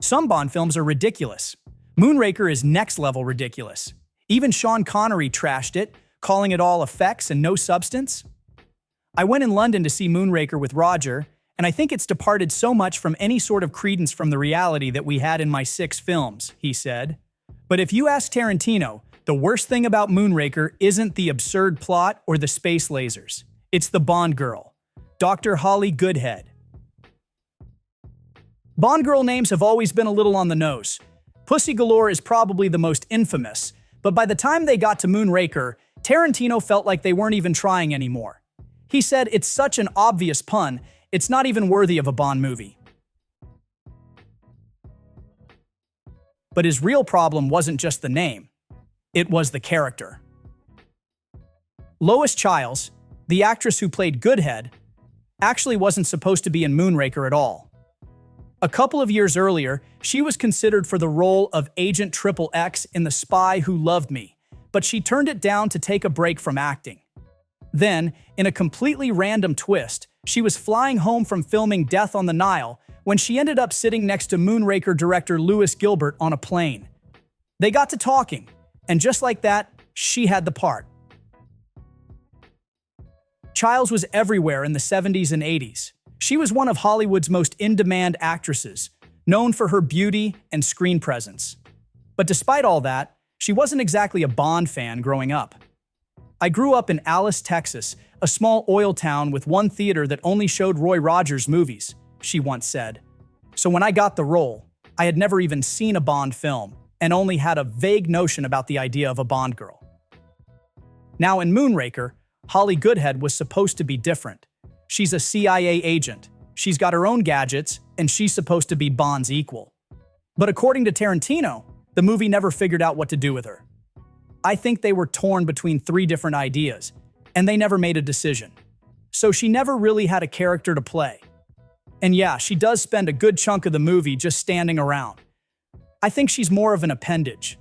Some Bond films are ridiculous. Moonraker is next-level ridiculous. Even Sean Connery trashed it, calling it all effects and no substance. I went in London to see Moonraker with Roger, and I think it's departed so much from any sort of credence from the reality that we had in my 6 films, he said. But if you ask Tarantino, the worst thing about Moonraker isn't the absurd plot or the space lasers. It's the Bond girl, Dr. Holly Goodhead. Bond girl names have always been a little on the nose. Pussy Galore is probably the most infamous, but by the time they got to Moonraker, Tarantino felt like they weren't even trying anymore. He said it's such an obvious pun, it's not even worthy of a Bond movie. But his real problem wasn't just the name. It was the character. Lois Chiles, the actress who played Goodhead, actually wasn't supposed to be in Moonraker at all. A couple of years earlier, she was considered for the role of Agent XXX in The Spy Who Loved Me, but she turned it down to take a break from acting. Then, in a completely random twist, she was flying home from filming Death on the Nile when she ended up sitting next to Moonraker director Lewis Gilbert on a plane. They got to talking, and just like that, she had the part. Chiles was everywhere in the 70s and 80s. She was one of Hollywood's most in-demand actresses, known for her beauty and screen presence. But despite all that, she wasn't exactly a Bond fan growing up. I grew up in Alice, Texas, a small oil town with one theater that only showed Roy Rogers movies, she once said. So when I got the role, I had never even seen a Bond film and only had a vague notion about the idea of a Bond girl. Now in Moonraker, Holly Goodhead was supposed to be different. She's a CIA agent, she's got her own gadgets, and she's supposed to be Bond's equal. But according to Tarantino, the movie never figured out what to do with her. I think they were torn between 3 different ideas, and they never made a decision. So she never really had a character to play. And yeah, she does spend a good chunk of the movie just standing around. I think she's more of an appendage.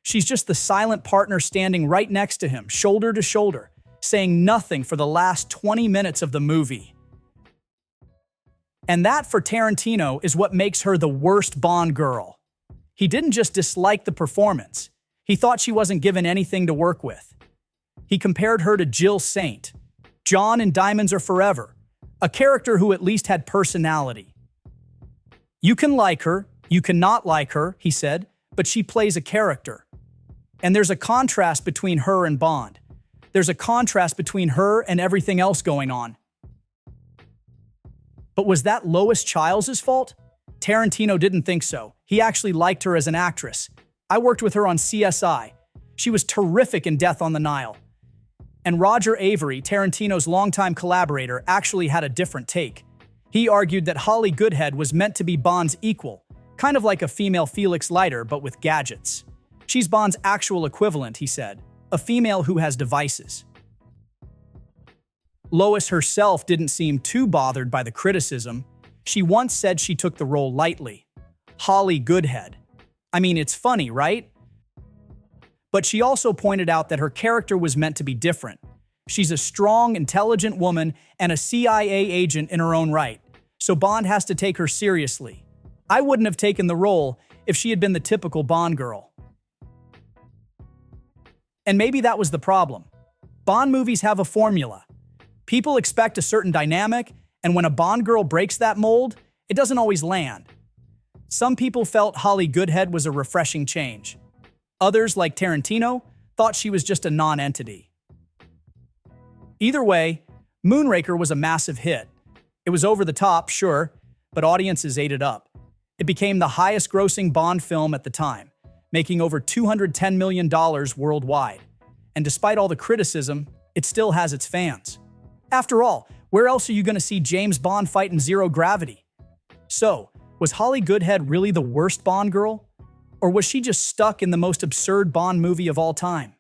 She's just the silent partner standing right next to him, shoulder to shoulder, saying nothing for the last 20 minutes of the movie. And that, for Tarantino, is what makes her the worst Bond girl. He didn't just dislike the performance. He thought she wasn't given anything to work with. He compared her to Jill Saint, John in Diamonds Are Forever, a character who at least had personality. You can like her, you cannot like her, he said, but she plays a character. And there's a contrast between her and Bond. There's a contrast between her and everything else going on. But was that Lois Chiles' fault? Tarantino didn't think so. He actually liked her as an actress. I worked with her on CSI. She was terrific in Death on the Nile. And Roger Avery, Tarantino's longtime collaborator, actually had a different take. He argued that Holly Goodhead was meant to be Bond's equal, kind of like a female Felix Leiter, but with gadgets. She's Bond's actual equivalent, he said. A female who has devices. Lois herself didn't seem too bothered by the criticism. She once said she took the role lightly. Holly Goodhead. I mean, it's funny, right? But she also pointed out that her character was meant to be different. She's a strong, intelligent woman and a CIA agent in her own right, so Bond has to take her seriously. I wouldn't have taken the role if she had been the typical Bond girl. And maybe that was the problem. Bond movies have a formula. People expect a certain dynamic, and when a Bond girl breaks that mold, it doesn't always land. Some people felt Holly Goodhead was a refreshing change. Others, like Tarantino, thought she was just a non-entity. Either way, Moonraker was a massive hit. It was over the top, sure, but audiences ate it up. It became the highest-grossing Bond film at the time, making over $210 million worldwide. And despite all the criticism, it still has its fans. After all, where else are you going to see James Bond fight in zero gravity? So, was Holly Goodhead really the worst Bond girl? Or was she just stuck in the most absurd Bond movie of all time?